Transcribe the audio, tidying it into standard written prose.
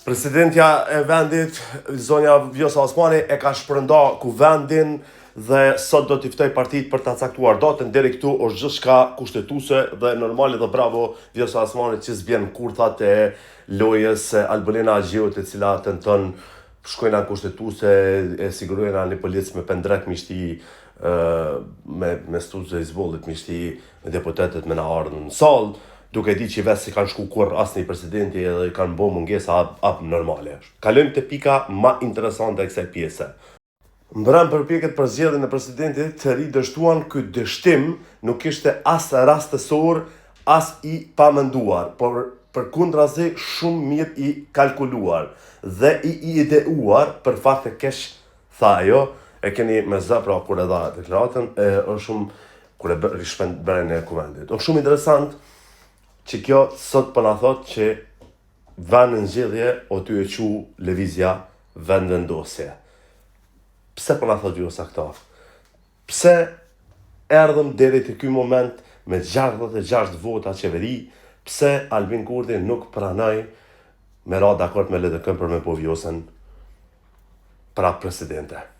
Presidentja e vendit, zonja Vjosa Osmani, e ka shpërnda kuvendin dhe sot do t'i ftoj partit për ta caktuar datën. Deri këtu është gjithçka kushtetuese dhe normale dhe bravo Vjosa Osmani që zbjen kurthat e lojës Albulina Agjiut, e cila tenton shkojna kushtetuese, e sigurojna një policë me pendrek mishti, me stuzë e Hizbollit mishti, me deputetet me na ardhën në salë, duke di që vetë si kanë shku kur asë një presidenti edhe kanë bo mungesa normale. Kalojmë të pika ma interesante e kësaj pjese. Mbërën përpjeket për zgjedhjen e presidentit, të ri dështuan këtë dështim nuk ishte as rastësor, as i pamenduar, por përkundrazi shumë mirë i kalkuluar dhe i ideuar për fakt e keq tha ajo, e keni me zë pra kur e dha deklaratën, është shumë kur e bërën e kuvendit. Është shumë interesant që kjo sot për na thot që vend në zgjedhje o ty e qu lëvizja vendosje. Pse për na thot ju sa këta? Pse erdhëm deri te ky moment me 66 vota qeveri? Pse Albin Kurti nuk pranoi me ra dakord me LDK për me po Vjosën pra presidente?